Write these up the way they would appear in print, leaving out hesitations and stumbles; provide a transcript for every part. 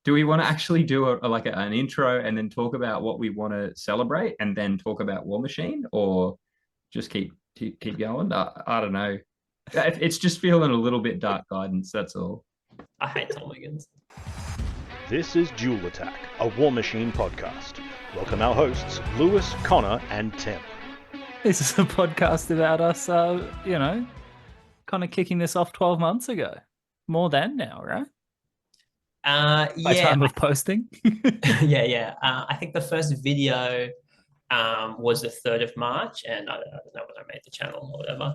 Do we want to actually do an intro and then talk about what we want to celebrate and then talk about Warmachine, or just keep going? I don't know. It's just feeling a little bit dark guidance. That's all. I hate Tom Wiggins. This is Duel Attack, a Warmachine podcast. Welcome our hosts, Lewis, Connor, and Tim. This is a podcast about us, kind of kicking this off 12 months ago. More than now, right? By Yeah, time of posting. yeah. I think the first video was the 3rd of March, and I don't know when I made the channel or whatever.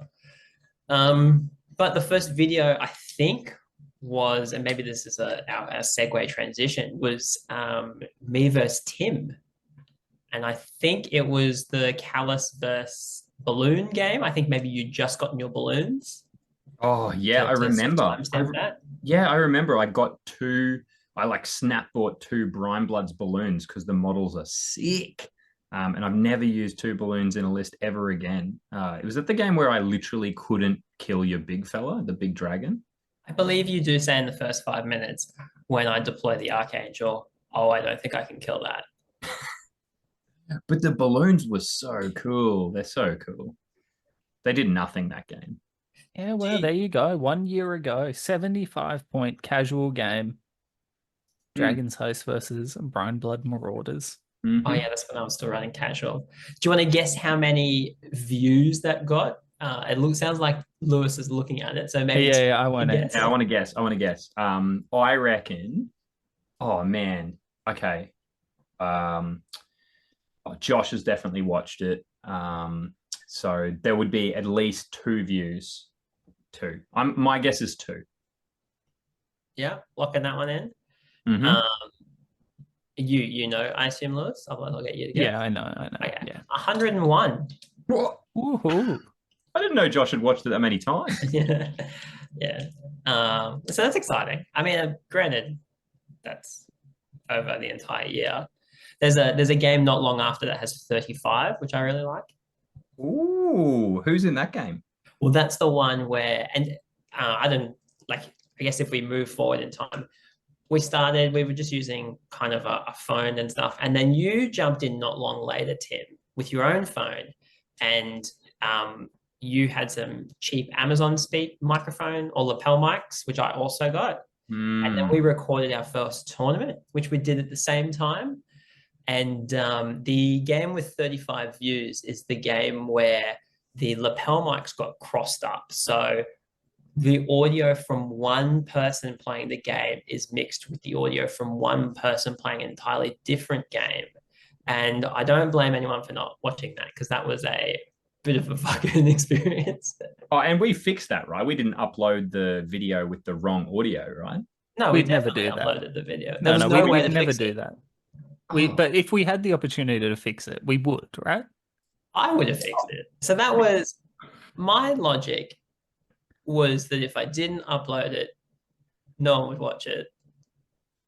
But the first video, I think, was, and maybe this is our segue transition, was me versus Tim. And I think it was the Callus versus Balloon game. I think maybe you just gotten your balloons. Oh yeah, I remember. I remember. I snap bought two Brine Bloods balloons because the models are sick. And I've never used two balloons in a list ever again. It was at the game where I literally couldn't kill your big fella, the big dragon. I believe you do say in the first 5 minutes when I deploy the Archangel, oh, I don't think I can kill that. But the balloons were so cool. They're so cool. They did nothing that game. Yeah, well, there you go. 1 year ago, 75-point casual game. Dragon's Host versus Brine Blood Marauders. Oh yeah, that's when I was still running casual. Do you want to guess how many views that got? Sounds like Lewis is looking at it, so maybe I want to. Yeah, I want to guess. I reckon. Oh man. Okay. Josh has definitely watched it. So there would be at least 2 views. 2. My guess is 2. Yeah, locking that one in. Mm-hmm. You know, I assume, Lewis. I'll get you to guess. Yeah, I know. Okay. Yeah. 101. What? Woohoo. I didn't know Josh had watched it that many times. Yeah. So that's exciting. I mean, granted, that's over the entire year. There's a game not long after that has 35, which I really like. Ooh, who's in that game? Well, that's the one where, and I guess if we move forward in time, we were just using kind of a phone and stuff. And then you jumped in not long later, Tim, with your own phone. And you had some cheap Amazon Speak microphone or lapel mics, which I also got. And then we recorded our first tournament, which we did at the same time. And the game with 35 views is the game where the lapel mics got crossed up. So the audio from one person playing the game is mixed with the audio from one person playing an entirely different game. And I don't blame anyone for not watching that, because that was a bit of a fucking experience. Oh, and we fixed that, right? We didn't upload the video with the wrong audio, right? No, we'd never do that. Uploaded the video. No, we'd never do that. But if we had the opportunity to fix it, we would, right? I would have fixed it. So that was my logic, was that if I didn't upload it, no one would watch it.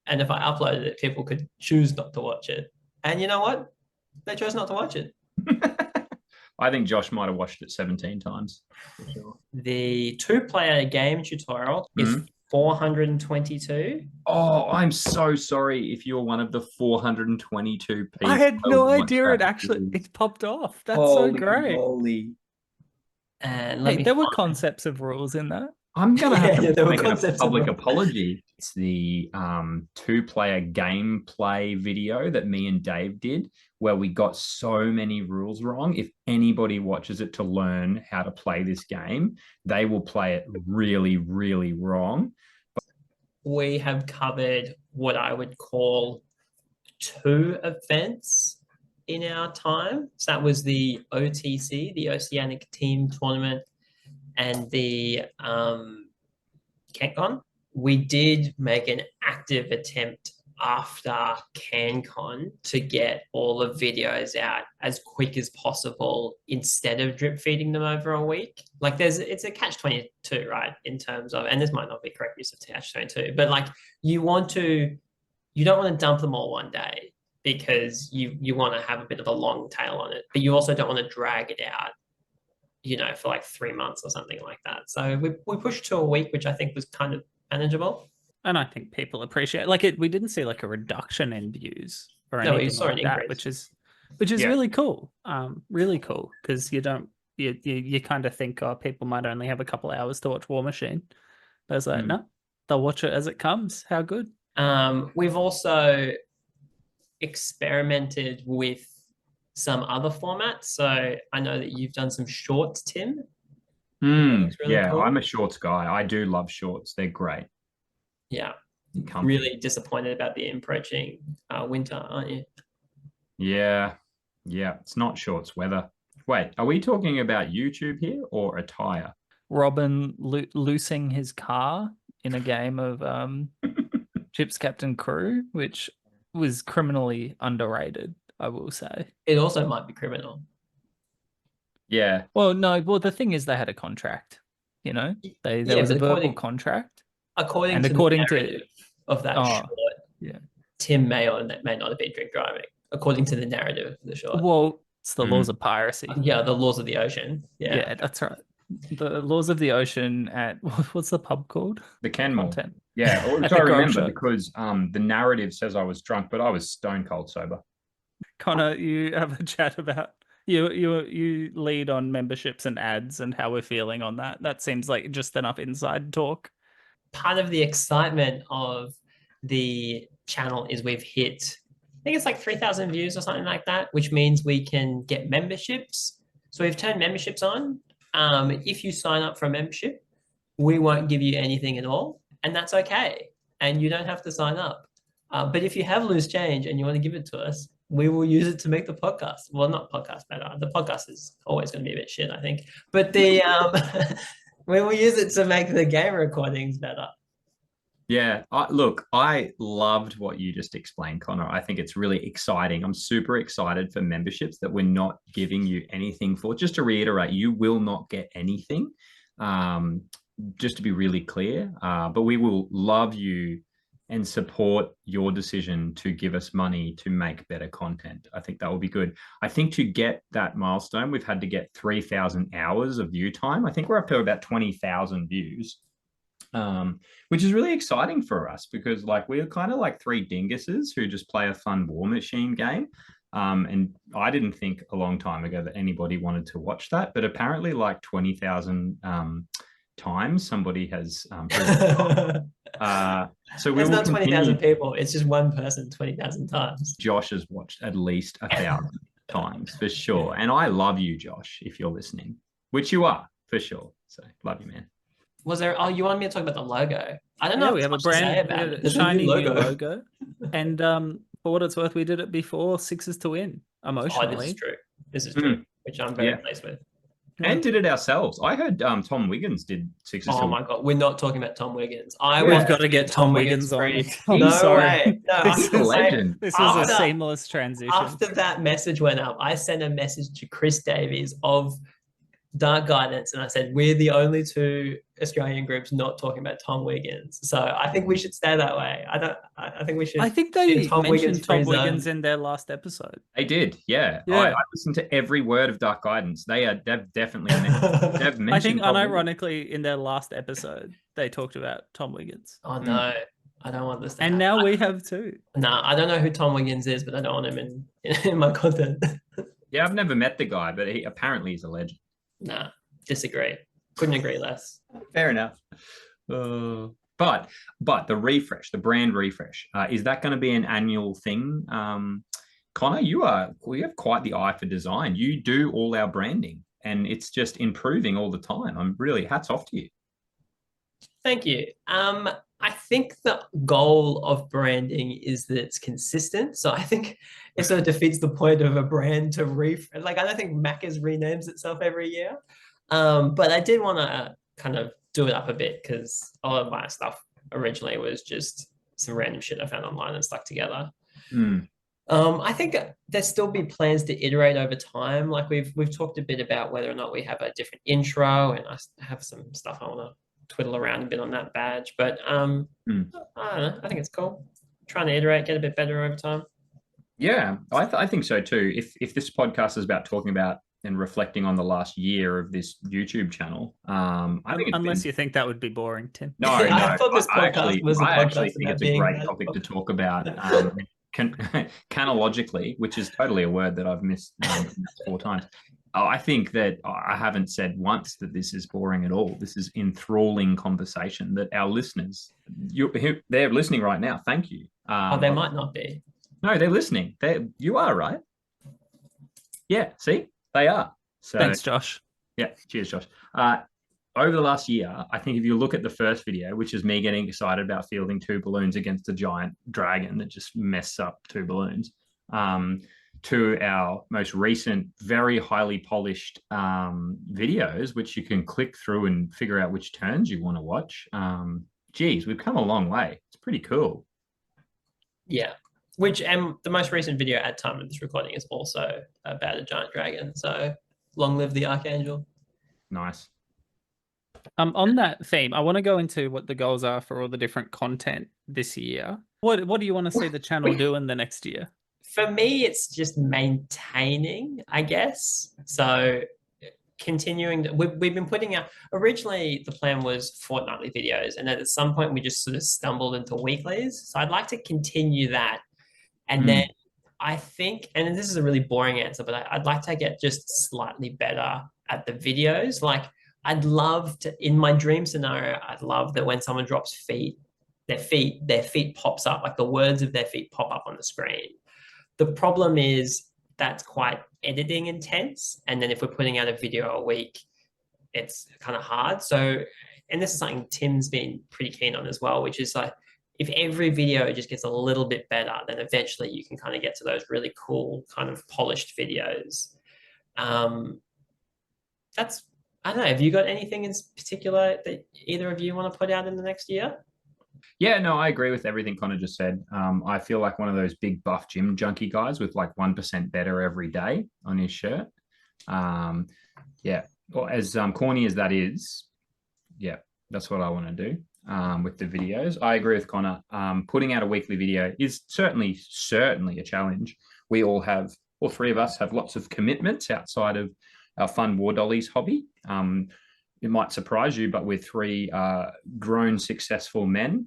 And if I uploaded it, people could choose not to watch it. And you know what? They chose not to watch it. I think Josh might have watched it 17 times. For sure. The 2-player game tutorial is 422. Oh, I'm so sorry if you're one of the 422 people. I had no idea it popped off. That's so great. Holy. And there were concepts of rules in that. I'm going to have to make a public apology. It's the 2-player gameplay video that me and Dave did, where we got so many rules wrong. If anybody watches it to learn how to play this game, they will play it really, really wrong. We have covered what I would call 2 events in our time. So that was the OTC, the Oceanic Team Tournament, and the CanCon. We did make an active attempt after CanCon to get all the videos out as quick as possible instead of drip feeding them over a week. Like it's a catch-22, right? In terms of, and this might not be correct use of catch-22, but like you don't want to dump them all one day, because you want to have a bit of a long tail on it, but you also don't want to drag it out, for like 3 months or something like that. So we pushed to a week, which I think was kind of manageable. And I think people appreciate like it. We didn't see like a reduction in views or No, we anything saw like an that, increase. which is Yeah. really cool. Really cool because you kind of think, oh, people might only have a couple of hours to watch Warmachine. But it's like, no, they'll watch it as it comes. How good. We've also experimented with some other formats. So I know that you've done some shorts, Tim. Really Yeah, cool. I'm a shorts guy. I do love shorts. They're great. Yeah. Comfy. Really disappointed about the approaching winter, aren't you? Yeah. It's not shorts weather. Wait, are we talking about YouTube here or attire? Robin loosing his car in a game of Chips Captain Crew, which was criminally underrated, I will say. It also might be criminal. Yeah. Well, no. Well, the thing is, they had a contract. You know, there was a verbal contract. According to the narrative of that short, Tim may or may not have been drink driving. According to the narrative of the short. Well, it's the laws of piracy. Yeah, the laws of the ocean. Yeah, that's right. The laws of the ocean at what's the pub called? The Kenmore. Content. Yeah, which I remember because the narrative says I was drunk, but I was stone cold sober. Connor, you have a chat about you lead on memberships and ads and how we're feeling on that. That seems like just enough inside talk. Part of the excitement of the channel is we've hit, I think it's like 3,000 views or something like that, which means we can get memberships. So we've turned memberships on. If you sign up for a membership, we won't give you anything at all, and that's okay. And you don't have to sign up. But if you have loose change and you want to give it to us, we will use it to make the podcast. Well, not podcast better. The podcast is always going to be a bit shit, I think. But the we will use it to make the game recordings better. Yeah, look, I loved what you just explained, Connor. I think it's really exciting. I'm super excited for memberships that we're not giving you anything for. Just to reiterate, you will not get anything, just to be really clear. But we will love you and support your decision to give us money to make better content. I think that will be good. I think to get that milestone, we've had to get 3,000 hours of view time. I think we're up to about 20,000 views. Which is really exciting for us because like we're kind of like three dinguses who just play a fun Warmachine game. And I didn't think a long time ago that anybody wanted to watch that, but apparently like 20,000 times somebody has so it's not 20,000 people, it's just one person 20,000 times. Josh has watched at least 1,000 times for sure. And I love you, Josh, if you're listening, which you are for sure. So love you, man. Was there? Oh, you wanted me to talk about the logo? I don't know. We have a brand, shiny new logo, and for what it's worth, we did it before Sixes to Win. Emotionally, this is true. This is true, which I'm very pleased with. And did it ourselves. I heard Tom Wiggins did Sixes to Win. Oh my god, we're not talking about Tom Wiggins. We've got to get Tom Wiggins on. No way. No, this is a legend. This is a seamless transition. After that message went up, I sent a message to Chris Davies of Dark Guidance, and I said, we're the only two Australian groups not talking about Tom Wiggins. So I think we should stay that way. I think we should. I think they mentioned Tom Wiggins in their last episode. They did, yeah. I listened to every word of Dark Guidance. They've definitely mentioned I think unironically in their last episode they talked about Tom Wiggins. Oh no. I don't want this to happen. Now we have too. No, I don't know who Tom Wiggins is, but I don't want him in my content. Yeah, I've never met the guy, but he apparently is a legend. Nah, disagree. Couldn't agree less. Fair enough. But the refresh, the brand refresh, is that going to be an annual thing? Connor, you have quite the eye for design. You do all our branding, and it's just improving all the time. I'm really hats off to you. Thank you. I think the goal of branding is that it's consistent. So I think it sort of defeats the point of a brand to I don't think Macca's renames itself every year. But I did want to kind of do it up a bit because a lot of my stuff originally was just some random shit I found online and stuck together. I think there'll still be plans to iterate over time. Like we've talked a bit about whether or not we have a different intro, and I have some stuff I want to twiddle around a bit on that badge, but I don't know, I think it's cool trying to iterate, get a bit better over time. Yeah, I think so too. If this podcast is about talking about and reflecting on the last year of this YouTube channel, I think unless you think that would be boring, Tim. No, I thought this podcast was a I actually podcast think it's about a being great topic to talk about. Canologically, which is totally a word that I've missed 4 times. I think that I haven't said once that this is boring at all. This is enthralling conversation that our listeners, they're listening right now. Thank you. They might not be. No, they're listening. You are, right? Yeah, see? They are. So, thanks, Josh. Yeah, cheers, Josh. Over the last year, I think if you look at the first video, which is me getting excited about fielding 2 balloons against a giant dragon that just messed up 2 balloons, to our most recent, very highly polished videos, which you can click through and figure out which turns you want to watch. Geez, we've come a long way. It's pretty cool. Yeah. Which, the most recent video at time of this recording is also about a giant dragon. So long live the Archangel. Nice. On that theme, I want to go into what the goals are for all the different content this year. What do you want to see the channel do in the next year? For me, it's just maintaining, I guess. So continuing, we've been putting out, originally the plan was fortnightly videos, and then at some point we just sort of stumbled into weeklies. So I'd like to continue that. And then I think, and this is a really boring answer, but I'd like to get just slightly better at the videos. Like, I'd love to, in my dream scenario, I'd love that when someone drops their feet pops up, like the words of their feet pop up on the screen. The problem is that's quite editing intense. And then if we're putting out a video a week, it's kind of hard. So, and this is something Tim's been pretty keen on as well, which is like, if every video just gets a little bit better, then eventually you can kind of get to those really cool kind of polished videos. I don't know. Have you got anything in particular that either of you want to put out in the next year? Yeah, no, I agree with everything Connor just said. I feel like one of those big buff gym junkie guys with like 1% better every day on his shirt. Yeah, well, as corny as that is, yeah, that's what I want to do with the videos. I agree with Connor. Putting out a weekly video is certainly a challenge. We all 3 of us have lots of commitments outside of our fun War Dollies hobby. It might surprise you, but we're 3 grown, successful men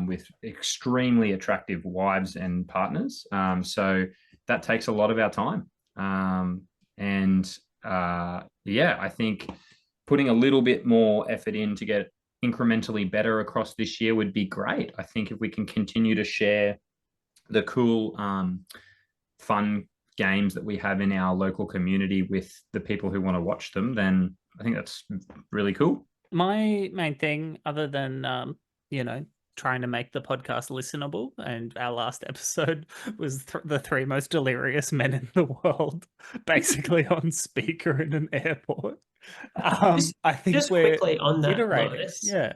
with extremely attractive wives and partners. So that takes a lot of our time. Yeah, I think putting a little bit more effort in to get incrementally better across this year would be great. I think if we can continue to share the cool, fun games that we have in our local community with the people who want to watch them, then I think that's really cool. My main thing, other than trying to make the podcast listenable, and our last episode was the 3 most delirious men in the world, basically on speaker in an airport. I think just we're quickly on that, iterating. Lewis, yeah,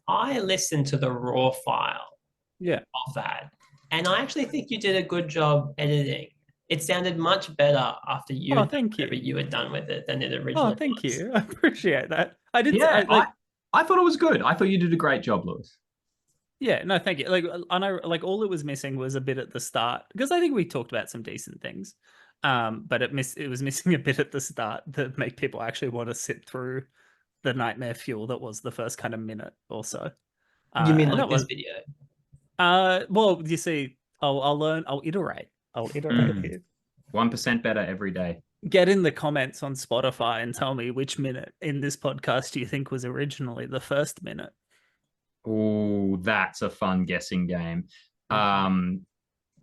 I listened to the raw file of that, and I actually think you did a good job editing. It sounded much better after you were done with it than it originally was. Thank you. I appreciate that. I did. Yeah, I thought it was good. I thought you did a great job, Lewis. Yeah, no, thank you. Like, I know, like, all it was missing was a bit at the start, because I think we talked about some decent things, but it was missing a bit at the start that make people actually want to sit through the nightmare fuel that was the first kind of minute or so. You mean like this video? Well, you see, I'll iterate here. 1% better every day. Get in the comments on Spotify and tell me which minute in this podcast you think was originally the first minute. Oh, that's a fun guessing game.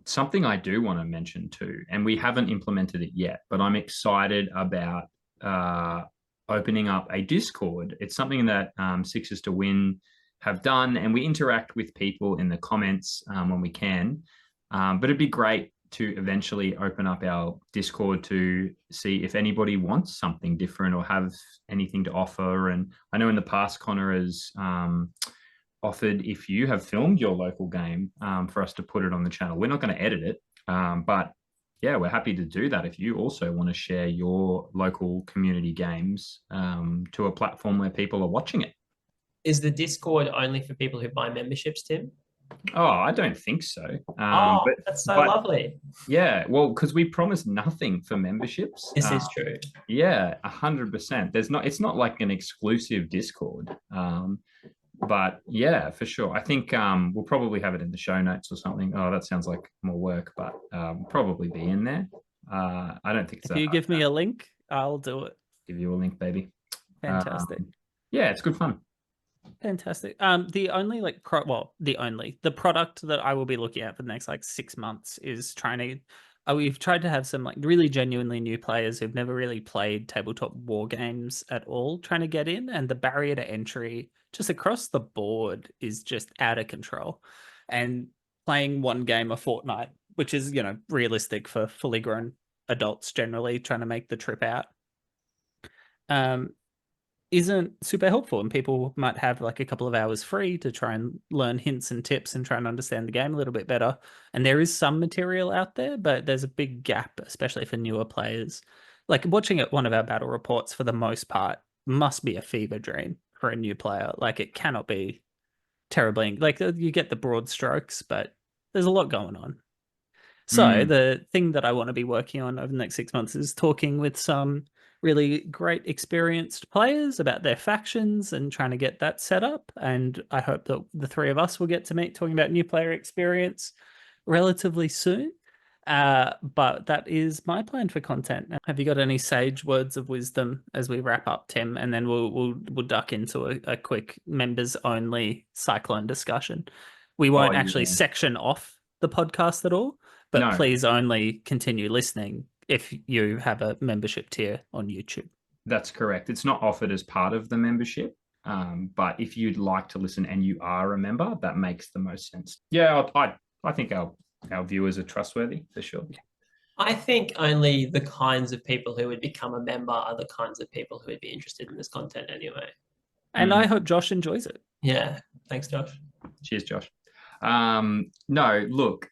Something I do want to mention too, and we haven't implemented it yet, but I'm excited about opening up a Discord. It's something that Sixes to Win have done, and we interact with people in the comments when we can. But it'd be great to eventually open up our Discord to see if anybody wants something different or have anything to offer. And I know in the past, Connor has offered, if you have filmed your local game, for us to put it on the channel. We're not going to edit it, but yeah, we're happy to do that if you also want to share your local community games to a platform where people are watching it. Is the Discord only for people who buy memberships, Tim? Oh, I don't think so. Oh, that's so lovely. Yeah, well, because we promised nothing for memberships. This is true. Yeah, 100%. It's not like an exclusive Discord. But yeah, for sure. I think we'll probably have it in the show notes or something. Oh, that sounds like more work, but probably be in there. I don't think it's If you give me a link, I'll do it. Give you a link, baby. Fantastic. Yeah, it's good fun. Fantastic. The only the product that I will be looking at for the next like 6 months is trying to. We've tried to have some like really genuinely new players who've never really played tabletop war games at all trying to get in, and the barrier to entry just across the board is just out of control. And playing one game a fortnight, which is, you know, realistic for fully grown adults generally trying to make the trip out, isn't super helpful, and people might have like a couple of hours free to try and learn hints and tips and try and understand the game a little bit better. And there is some material out there, but there's a big gap, especially for newer players. Like watching one of our battle reports for the most part must be a fever dream for a new player. Like it cannot be terribly, like you get the broad strokes, but there's a lot going on. So the thing that I want to be working on over the next 6 months is talking with some really great experienced players about their factions and trying to get that set up. And I hope that the three of us will get to meet talking about new player experience relatively soon. But that is my plan for content. Have you got any sage words of wisdom as we wrap up, Tim? And then we'll duck into a quick members only Cyclone discussion. We won't actually section off the podcast at all, but please only continue listening if you have a membership tier on YouTube. That's correct. It's not offered as part of the membership, but if you'd like to listen and you are a member, that makes the most sense. Yeah, I think our viewers are trustworthy for sure. I think only the kinds of people who would become a member are the kinds of people who would be interested in this content anyway. And I hope Josh enjoys it. Yeah. Thanks, Josh. Cheers, Josh. No, look,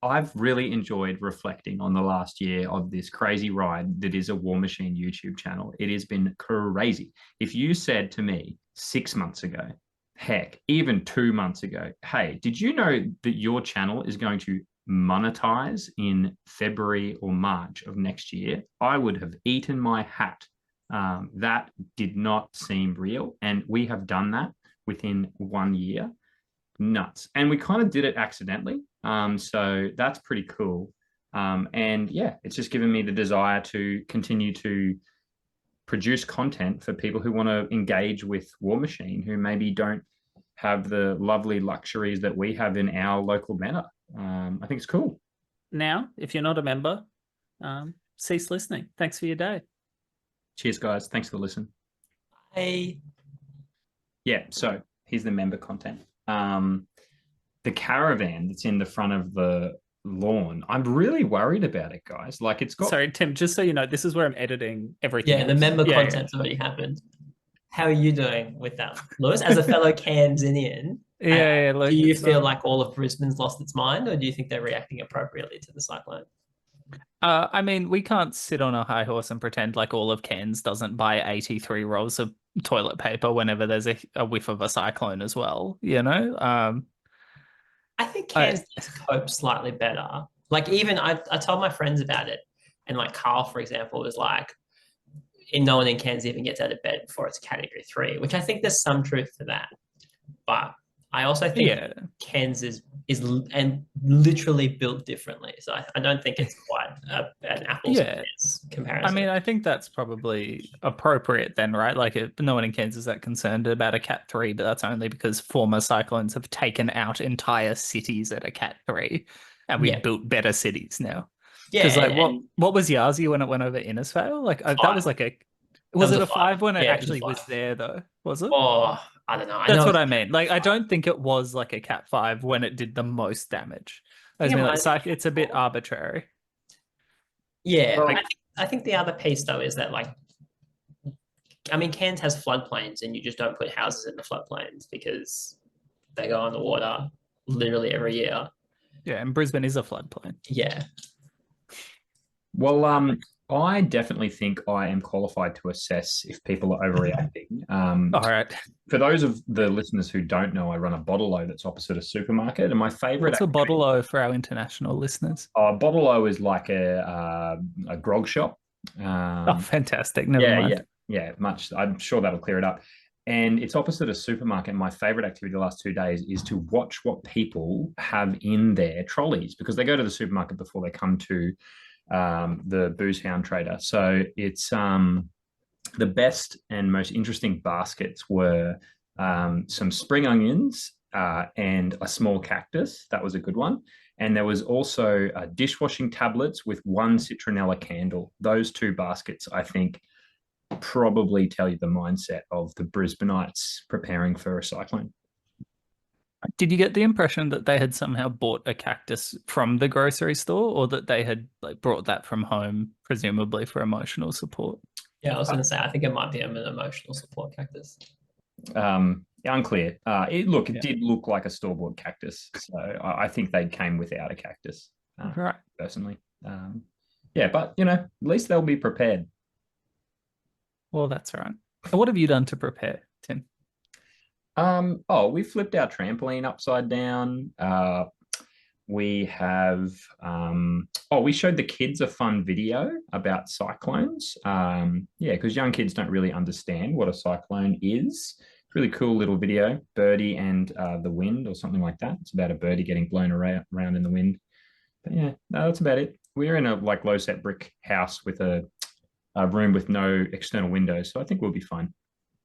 I've really enjoyed reflecting on the last year of this crazy ride that is a Warmachine YouTube channel. It has been crazy. If you said to me 6 months ago, heck, even 2 months ago, hey, did you know that your channel is going to monetize in February or March of next year? I would have eaten my hat. That did not seem real. And we have done that within 1 year. Nuts. And we kind of did it accidentally. So that's pretty cool. And yeah, it's just given me the desire to continue to produce content for people who want to engage with Warmachine, who maybe don't have the lovely luxuries that we have in our local meta. I think it's cool. Now, if you're not a member, cease listening. Thanks for your day. Cheers, guys. Thanks for listening. Hey. Yeah, so here's the member content. The caravan that's in the front of the lawn, I'm really worried about it, guys. Like it's got... Sorry, Tim, just so you know, this is where I'm editing everything. Yeah, the member content's already happened. How are you doing with that, Lewis? As a fellow Kansanian, Look, do you feel like all of Brisbane's lost its mind, or do you think they're reacting appropriately to the cyclone? I mean, we can't sit on a high horse and pretend like all of Cairns doesn't buy 83 rolls of toilet paper whenever there's a whiff of a cyclone as well, you know? I think Cairns cope slightly better. Like even I told my friends about it, and like Carl, for example, was like, no one in Cairns even gets out of bed before it's category 3, which I think there's some truth to that. But I also think Cairns is and literally built differently. So I don't think it's quite an apples to pears comparison. I mean, I think that's probably appropriate then, right? Like no one in Cairns is that concerned about a Cat 3, but that's only because former cyclones have taken out entire cities at a Cat 3, and we've built better cities now. Yeah, because like what was Yazi when it went over Innisfail? Like that was like a was it a 5 when it actually was there though? Was it? Oh, I don't know. That's what I mean. Like I don't think it was like a Cat 5 when it did the most damage. I mean, like, it's a bit arbitrary. Yeah, I think the other piece though is that like, I mean, Cairns has floodplains, and you just don't put houses in the floodplains because they go underwater literally every year. Yeah, and Brisbane is a floodplain. Yeah. Well, I definitely think I am qualified to assess if people are overreacting. All right. For those of the listeners who don't know, I run a bottle-o that's opposite a supermarket, and my favorite. What's a bottle-o for our international listeners? Bottle-o is like a grog shop. Oh, fantastic! Never mind. Yeah. Much. I'm sure that'll clear it up. And it's opposite a supermarket. My favorite activity the last 2 days is to watch what people have in their trolleys, because they go to the supermarket before they come to the booze hound trader. So it's the best and most interesting baskets were some spring onions and a small cactus. That was a good one. And there was also dishwashing tablets with one citronella candle. Those two baskets, I think, probably tell you the mindset of the Brisbaneites preparing for a cyclone. Did you get the impression that they had somehow bought a cactus from the grocery store, or that they had like brought that from home, presumably for emotional support? Yeah, I was going to say, I think it might be an emotional support cactus. Unclear. It did look like a store-bought cactus, so I think they came without a cactus. Right. Personally, yeah, but at least they'll be prepared. Well, that's all right. And what have you done to prepare, Tim? We flipped our trampoline upside down. We have we showed the kids a fun video about cyclones. Because young kids don't really understand what a cyclone is. It's a really cool little video, Birdie and the Wind, or something like that. It's about a birdie getting blown around in the wind. But yeah, no, that's about it. We're in a low set brick house with a room with no external windows, so I think we'll be fine.